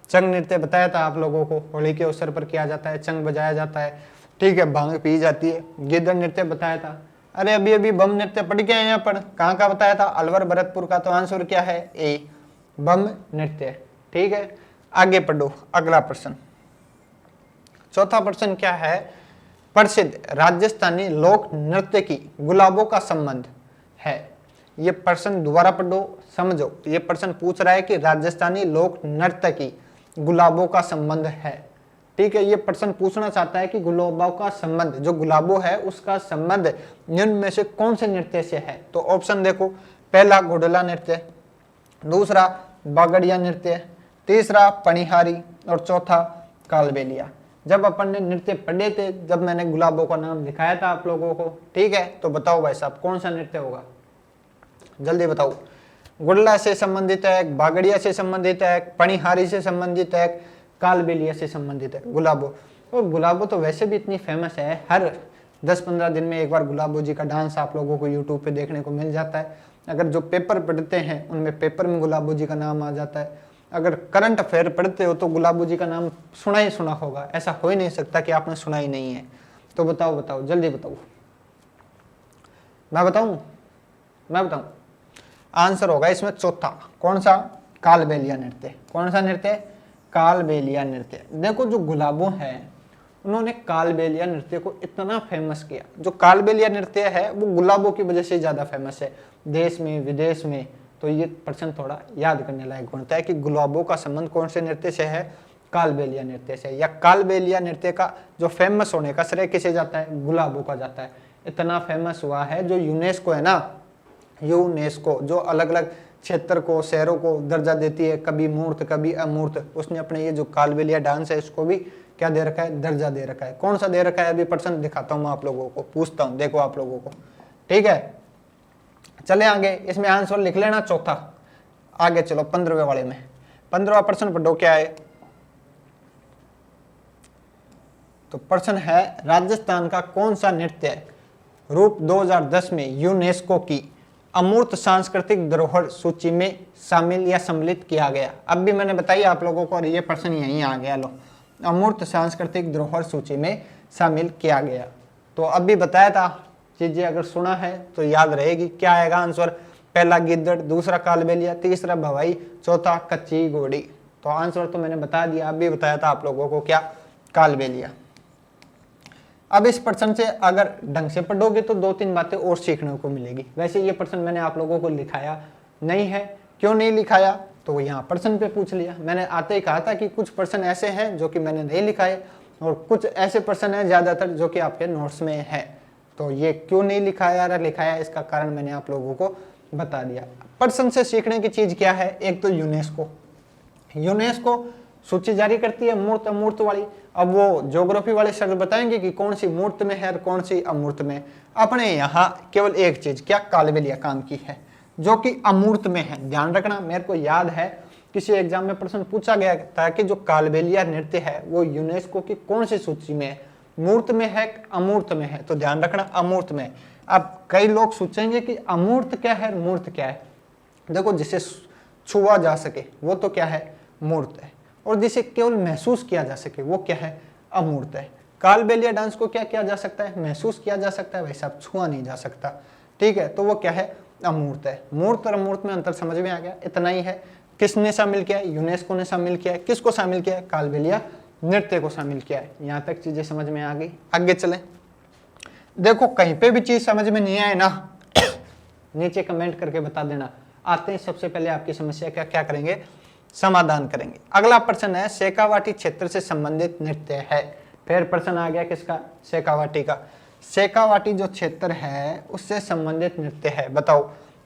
चंग नृत्य बताया था आप लोगों को, होली के अवसर पर किया जाता है, चंग बजाया जाता है, ठीक है, भांग पी जाती है। गिद्दड़ नृत्य बताया था, अरे अभी अभी बम नृत्य पढ़ के आए यहाँ पर, कहाँ का बताया था, अलवर भरतपुर का। तो आंसर क्या है, ए, बम नृत्य। ठीक है, आगे पढ़ो, अगला प्रश्न, चौथा प्रश्न क्या है, प्रसिद्ध राजस्थानी लोक नृत्य की गुलाबों का संबंध है। ये प्रश्न दोबारा पढ़ो, समझो। ये प्रश्न पूछ रहा है कि राजस्थानी लोक नृत्य की गुलाबों का संबंध है। ठीक है, ये प्रश्न पूछना चाहता है कि गुलाबों का संबंध, जो गुलाबों है उसका संबंध निम्न में से कौन से नृत्य से है। तो ऑप्शन देखो, पहला घोड़ला नृत्य, दूसरा बागड़िया नृत्य, तीसरा पनिहारी और चौथा कालबेलिया। जब अपन ने नृत्य पढ़े थे, जब मैंने गुलाबों का नाम दिखाया था आप लोगों को, ठीक है, तो बताओ भाई साहब कौन सा नृत्य होगा, जल्दी बताओ। गुड़ला से संबंधित है, बागड़िया से संबंधित है, पनिहारी से संबंधित है, कालबेलिया से संबंधित है गुलाबो। और गुलाबो तो वैसे भी इतनी फेमस है, हर 10-15 दिन में एक बार गुलाबो जी का डांस आप लोगों को यूट्यूब पे देखने को मिल जाता है। अगर जो पेपर पढ़ते हैं उनमें पेपर में गुलाबो जी का नाम आ जाता है। अगर करंट अफेयर पढ़ते हो तो गुलाबो जी का नाम सुना ही सुना होगा, ऐसा हो ही नहीं सकता कि आपने सुना ही नहीं है। तो बताओ बताओ जल्दी बताओ, मैं बताऊं? आंसर होगा इसमें चौथा, कौन सा, कालबेलिया नृत्य। कौन सा नृत्य, कालबेलिया नृत्य। देखो जो गुलाबो है उन्होंने कालबेलिया नृत्य को इतना फेमस किया। जो कालबेलिया नृत्य है वो गुलाबो की वजह से ज्यादा फेमस है देश में विदेश में। तो ये प्रश्न थोड़ा याद करने लायक होता है कि गुलाबो का संबंध कौन से नृत्य से है, कालबेलिया नृत्य से। या कालबेलिया नृत्य का जो फेमस होने का श्रेय किसे जाता है, गुलाबो का जाता है। इतना फेमस हुआ है, जो यूनेस्को है ना, यूनेस्को जो अलग अलग क्षेत्र को, शहरों को दर्जा देती है, कभी मूर्त कभी अमूर्त, उसने अपने ये जो कालबेलिया डांस है इसको भी क्या दे रखा है, दर्जा दे रखा है। कौन सा दे रखा है, अभी प्रश्न दिखाता हूं मैं आप लोगों को, पूछता हूं, देखो आप लोगों को, ठीक है। चले आगे, इसमें आंसर लिख लेना चौथा। आगे चलो 15वें वाले में, 15वां प्रश्न पढ़ो क्या है। तो प्रश्न है, राजस्थान का कौन सा नृत्य रूप 2010 में यूनेस्को की अमूर्त सांस्कृतिक धरोहर सूची में शामिल या सम्मिलित किया गया। अब भी मैंने बताया आप लोगों को और ये प्रश्न यहीं आ गया, लो, अमूर्त सांस्कृतिक धरोहर सूची में शामिल किया गया। तो अब भी बताया था, चीजें अगर सुना है तो याद रहेगी। क्या आएगा आंसर, पहला गिद्दड़, दूसरा कालबेलिया, तीसरा भवाई, चौथा कच्ची घोड़ी। तो आंसर तो मैंने बता दिया, अब भी बताया था आप लोगों को, क्या, कालबेलिया। अब इस प्रश्न से अगर ढंग से पढ़ोगे तो 2-3 बातें और सीखने को मिलेगी। वैसे ये प्रश्न मैंने आप लोगों को लिखाया नहीं है, क्यों नहीं लिखाया, तो यहाँ प्रश्न पे पूछ लिया। मैंने आते ही कहा था कि कुछ प्रश्न ऐसे हैं जो कि मैंने नहीं लिखाए और कुछ ऐसे प्रश्न हैं ज्यादातर जो कि आपके नोट्स में है। तो ये क्यों नहीं लिखाया इसका कारण मैंने आप लोगों को बता दिया। प्रश्न से सीखने की चीज क्या है, एक तो यूनेस्को सूची जारी करती है मूर्त अमूर्त वाली। अब वो ज्योग्राफी वाले शब्द बताएंगे कि कौन सी मूर्त में है और कौन सी अमूर्त में। अपने यहाँ केवल एक चीज, क्या, कालबेलिया काम की है जो कि अमूर्त में है। ध्यान रखना, मेरे को याद है किसी एग्जाम में प्रश्न पूछा गया था कि जो कालबेलिया नृत्य है वो यूनेस्को की कौन सी सूची में है, मूर्त में है, अमूर्त में है। तो ध्यान रखना अमूर्त में। अब कई लोग सोचेंगे कि अमूर्त क्या है, मूर्त क्या है। देखो, जिसे छुआ जा सके वो तो क्या है, मूर्त है, और जिसे केवल महसूस किया जा सके वो क्या है, अमूर्त है। कालबेलिया डांस को क्या किया जा सकता है, महसूस किया जा सकता है, वैसे आप छुआ नहीं जा सकता, ठीक है। तो वो क्या है, अमूर्त है। मूर्त और अमूर्त में अंतर समझ में आ गया, इतना ही है। किसने शामिल किया है, यूनेस्को ने शामिल किया है। किसको शामिल किया है, कालबेलिया नृत्य को शामिल किया है। यहाँ तक चीजें समझ में आ गई, आगे चलें। देखो कहीं पे भी चीज समझ में नहीं आए ना नीचे कमेंट करके बता देना। आते हैं सबसे पहले आपकी समस्या का क्या करेंगे, समाधान करेंगे। अगला प्रश्न है, शेखावाटी क्षेत्र से संबंधित नृत्य है। फिर प्रश्न आ गया किसका, शेखावाटी का। शेखावाटी जो क्षेत्र है उससे संबंधित नृत्य है, बताओ।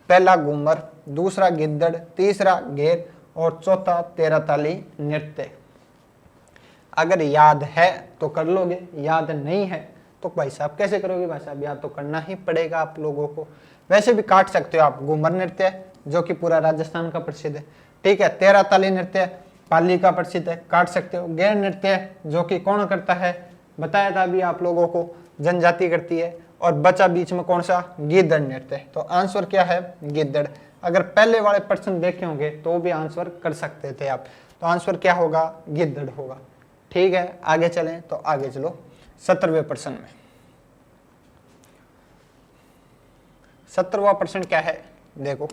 पहला घूमर, दूसरा गिद्दड़, तीसरा घेर और चौथा 13 ताली नृत्य। अगर याद है तो कर लोगे, याद नहीं है तो भाई साहब कैसे करोगे, भाई साहब याद तो करना ही पड़ेगा आप लोगों को। वैसे भी काट सकते हो आप, घूमर नृत्य जो कि पूरा राजस्थान का प्रसिद्ध है, ठीक है। 13 ताली नृत्य पाली का प्रसिद्ध है, काट सकते हो। घेर नृत्य जो कि कौन करता है, बताया था अभी आप लोगों को, जनजाति करती है। और बचा बीच में कौन सा, गिद्दड़ नृत्य। तो आंसर क्या है, गिद्दड़। अगर पहले वाले प्रश्न देखे होंगे तो भी आंसर कर सकते थे आप। तो आंसर क्या होगा, गिद्दड़ होगा, ठीक है। आगे चलें, तो आगे चलो 17वें प्रश्न में। 17वां प्रश्न क्या है, देखो।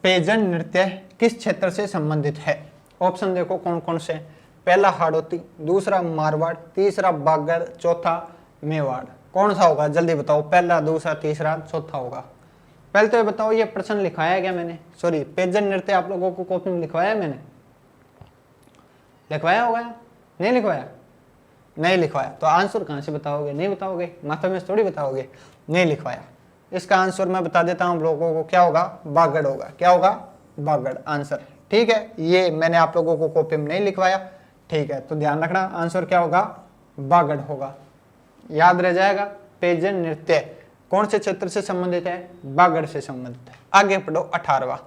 पेजन नृत्य किस क्षेत्र से संबंधित है। ऑप्शन देखो कौन कौन से। पहला हाड़ौती, दूसरा मारवाड़, तीसरा बागड़, चौथा मेवाड़। कौन सा होगा, जल्दी बताओ। पहला, दूसरा, तीसरा, चौथा होगा। पहले तो ये बताओ ये प्रश्न लिखवाया क्या मैंने, सॉरी पेजन नृत्य आप लोगों को कॉपी में लिखवाया मैंने, लिखवाया होगा, नहीं लिखवाया, नहीं लिखवाया, तो आंसर कहाँ से बताओगे, नहीं बताओगे, माथा में थोड़ी बताओगे, नहीं लिखवाया। इसका आंसर मैं बता देता हूँ आप लोगों को, क्या होगा, बागड़ होगा, क्या होगा, बागड़ आंसर। ठीक है, ये मैंने आप लोगों को कॉपी में नहीं लिखवाया, ठीक है, तो ध्यान रखना आंसर क्या होगा, बागड़ होगा, याद रह जाएगा। पेजन नृत्य कौन से क्षेत्र से संबंधित है, बागड़ से संबंधित है। आगे पढ़ो 18वां,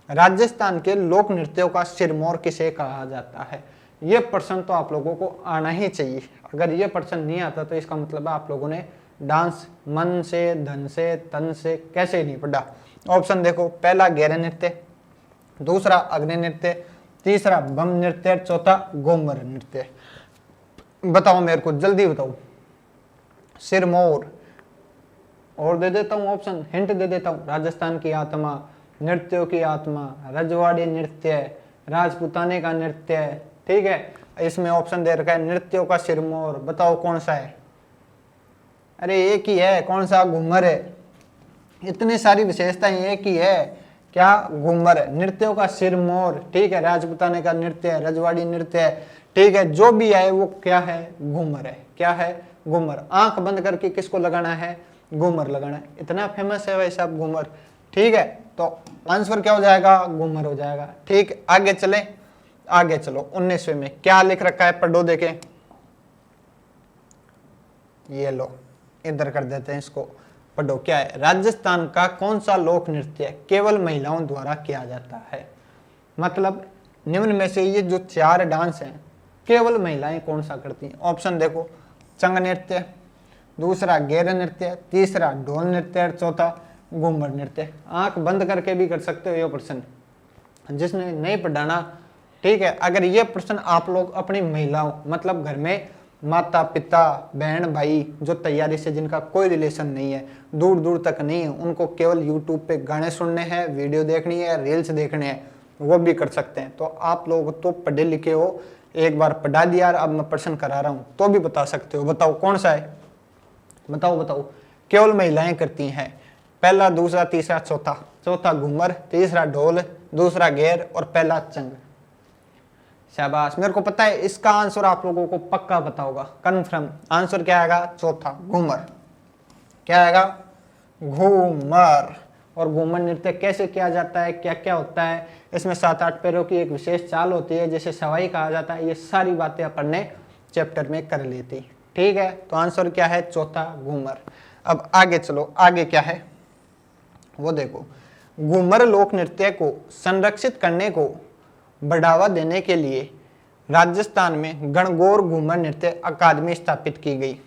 राजस्थान के लोक नृत्यों का सिरमौर किसे कहा जाता है। ये प्रश्न तो आप लोगों को आना ही चाहिए, अगर ये प्रश्न नहीं आता तो इसका मतलब है आप लोगों ने डांस मन से, धन से, तन से कैसे नहीं पढ़ा। ऑप्शन देखो, पहला गैर नृत्य, दूसरा अग्नि नृत्य, तीसरा बम नृत्य, चौथा घूमर नृत्य। बताओ मेरे को जल्दी बताओ। सिरमौर, और दे देता हूँ ऑप्शन, हिंट दे देता हूँ, राजस्थान की आत्मा, नृत्यों की आत्मा, रजवाड़ी नृत्य, राजपुताने का नृत्य। ठीक है, इसमें ऑप्शन दे रखा है नृत्यों का सिरमौर, बताओ कौन सा है। अरे एक ही है, कौन सा, घूमर है। इतनी सारी विशेषताएं एक ही है, क्या, घूमर है, नृत्यों का सिरमौर। ठीक है, राजपुताने का नृत्य है, रजवाड़ी नृत्य है, ठीक है, जो भी है वो क्या है, घूमर है, क्या है, घूमर। आंख बंद करके किसको लगाना है, घूमर लगाना है, इतना फेमस है भाई साहब घूमर। ठीक है, तो आंसर क्या हो जाएगा, घूमर हो जाएगा। ठीक, आगे चले, आगे चलो 19वें में क्या लिख रखा है, पढ़ो देखें। ये लो, इधर कर देते हैं इसको, पढ़ो क्या है। राजस्थान का कौन सा लोक नृत्य केवल महिलाओं द्वारा किया जाता है। मतलब निम्न में से ये जो 4 डांस हैं केवल महिलाएं कौन सा करती हैं। ऑप्शन देखो, चंग नृत्य, दूसरा गैर नृत्य, तीसरा ढोल नृत्य, चौथा घूमर नृत्य। आंख बंद करके भी कर सकते हो ये प्रश्न, जिसने नहीं पढ़ाना। ठीक है, अगर ये प्रश्न आप लोग अपनी महिलाओं, मतलब घर में माता पिता बहन भाई जो तैयारी से जिनका कोई रिलेशन नहीं है, दूर दूर तक नहीं है, उनको केवल यूट्यूब पे गाने सुनने हैं, वीडियो देखनी है, रील्स देखने हैं, वो भी कर सकते हैं। तो आप लोग तो पढ़े लिखे हो, एक बार पढ़ा दिया, अब मैं प्रश्न करा रहा हूँ तो भी बता सकते हो। बताओ कौन सा है, बताओ बताओ, केवल महिलाएं करती हैं। पहला, दूसरा, तीसरा, चौथा। चौथा घूमर, तीसरा ढोल, दूसरा गैर और पहला चंग। शाबाश, मेरे को पता है इसका आंसर आप लोगों को पक्का पता होगा, कन्फर्म। आंसर क्या आएगा, चौथा घूमर। क्या आएगा, घूमर। और घूमर नृत्य कैसे किया जाता है, क्या क्या होता है, इसमें 7-8 पैरों की एक विशेष चाल होती है जिसे सवाई कहा जाता है। ये सारी बातें अपन ने चैप्टर में कर ली थी। ठीक है, तो आंसर क्या है, चौथा घूमर। अब आगे चलो, आगे क्या है वो देखो। घूमर लोक नृत्य को संरक्षित करने को बढ़ावा देने के लिए राजस्थान में गणगौर घूमर नृत्य अकादमी स्थापित की गई।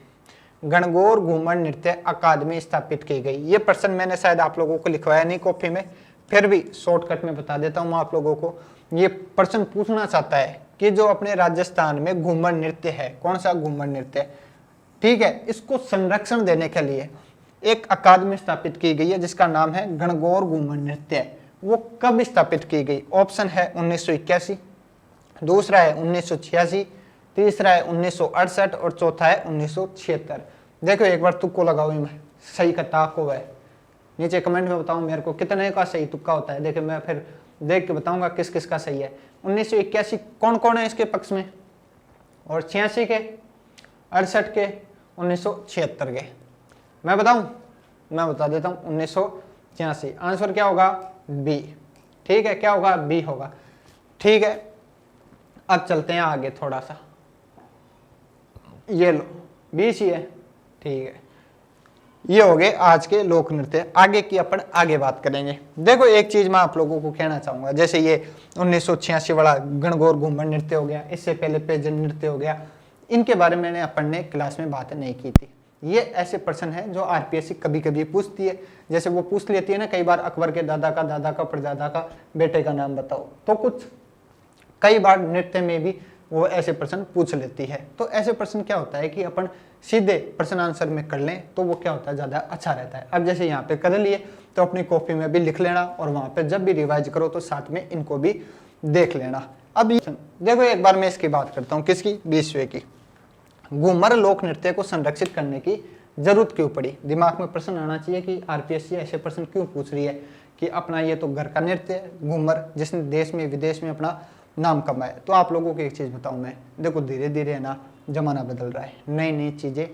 गणगौर घूमर नृत्य अकादमी स्थापित की गई। ये प्रश्न मैंने शायद आप लोगों को लिखवाया नहीं कॉपी में, फिर भी शॉर्टकट में बता देता हूँ आप लोगों को। ये प्रश्न पूछना चाहता है कि जो अपने राजस्थान में घूमर नृत्य है, कौन सा घूमर नृत्य, ठीक है, इसको संरक्षण देने के लिए एक अकादमी स्थापित की गई है जिसका नाम है गणगौर घूमर नृत्य। वो कब स्थापित की गई। ऑप्शन है 1981, दूसरा है 1986, तीसरा है 1968 और चौथा है 1976। देखो एक बार तुक्को लगाओ, मैं सही का ताको है, नीचे कमेंट में बताओ मेरे को कितने का सही तुक्का होता है। देखो मैं फिर देख के बताऊंगा किस किस का सही है। 1981 कौन कौन है इसके पक्ष में, और 86 के, 68 के, 1976 के। मैं बताऊं, मैं बता देता हूं 1986। आंसर क्या होगा, बी। ठीक है, क्या होगा, बी होगा। ठीक है, अब चलते हैं आगे थोड़ा सा। ये लो, बी सी है। ठीक है, ये हो गए आज के लोक नृत्य। आगे की अपन आगे बात करेंगे। देखो एक चीज मैं आप लोगों को कहना चाहूंगा, जैसे ये 1986 वाला गणगौर घूमर नृत्य हो गया, इससे पहले पेजन नृत्य हो गया, इनके बारे में अपन ने क्लास में बात नहीं की थी। ये ऐसे प्रश्न है जो आरपीएससी कभी कभी पूछती है, जैसे वो पूछ लेती है ना कई बार, अकबर के दादा का परदादा का बेटे का नाम बताओ। तो कुछ कई बार नृत्य में भी वो ऐसे प्रश्न पूछ लेती है। तो ऐसे प्रश्न क्या होता है कि अपन सीधे प्रश्न आंसर में कर लें तो वो क्या होता है, ज़्यादा अच्छा रहता है। अब जैसे यहाँ पे कर लिए तो अपनी कॉपी में भी लिख लेना, और वहाँ पे जब भी रिवाइज करो तो साथ में इनको भी देख लेना। अब देखो एक बार मैं इसकी बात करता हूँ, किसकी, 20वें की। घूमर लोक नृत्य को संरक्षित करने की जरूरत क्यों पड़ी। दिमाग में प्रश्न आना चाहिए कि आरपीएससी ऐसे प्रश्न क्यों पूछ रही है कि अपना ये तो घर का नृत्य है घूमर, जिसने देश में विदेश में अपना नाम कमाया। तो आप लोगों को एक चीज़ बताऊं मैं, देखो धीरे धीरे है ना जमाना बदल रहा है, नई नई चीज़ें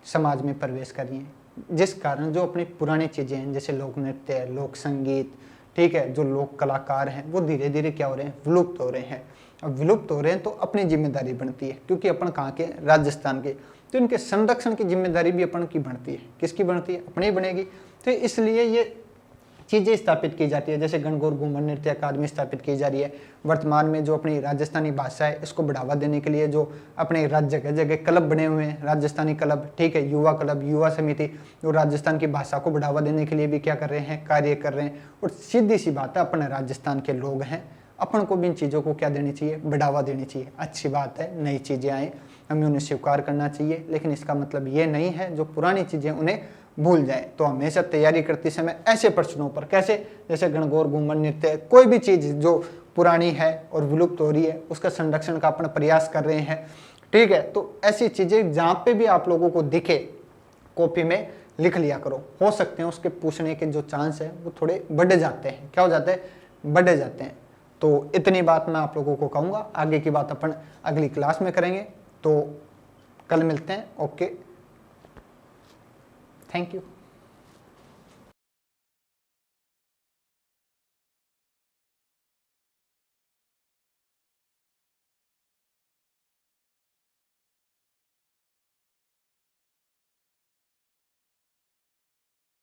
समाज में प्रवेश कर रही हैं, जिस कारण जो अपनी पुरानी चीज़ें हैं जैसे लोक नृत्य है, लोक संगीत, ठीक है, जो लोक कलाकार हैं वो धीरे धीरे क्या हो रहे हैं, विलुप्त हो रहे हैं। अब विलुप्त हो रहे हैं तो अपनी जिम्मेदारी बनती है, क्योंकि अपन कहाँ के, राजस्थान के, तो इनके संरक्षण की जिम्मेदारी भी अपन की बनती है। किसकी बनती है, अपनी बनेगी। तो इसलिए ये चीज़ें स्थापित की जाती है, जैसे गणगौर घूमर नृत्य अकादमी स्थापित की जा रही है। वर्तमान में जो अपनी राजस्थानी भाषा है इसको बढ़ावा देने के लिए जो अपने राज्य जगह जगह क्लब बने हुए हैं, राजस्थानी क्लब, ठीक है, युवा क्लब, युवा समिति, जो राजस्थान की भाषा को बढ़ावा देने के लिए भी क्या कर रहे हैं, कार्य कर रहे हैं। और सीधी सी बात है, अपने राजस्थान के लोग हैं, अपन को भी इन चीज़ों को क्या देनी चाहिए, बढ़ावा देनी चाहिए। अच्छी बात है, नई चीज़ें आए, हमें उन्हें स्वीकार करना चाहिए, लेकिन इसका मतलब ये नहीं है जो पुरानी चीज़ें उन्हें भूल जाए। तो हमेशा तैयारी करते समय ऐसे प्रश्नों पर, कैसे, जैसे गणगौर घूमर नृत्य, कोई भी चीज़ जो पुरानी है और विलुप्त हो रही है उसका संरक्षण का अपना प्रयास कर रहे हैं, ठीक है। तो ऐसी चीज़ें जहाँ पे भी आप लोगों को दिखे कॉपी में लिख लिया करो। हो सकते हैं उसके पूछने के जो चांस है वो थोड़े बढ़ जाते हैं, क्या हो जाते हैं, बढ़ जाते हैं। तो इतनी बात मैं आप लोगों को कहूँगा, आगे की बात अपन अगली क्लास में करेंगे। तो कल मिलते हैं, ओके, थैंक यू।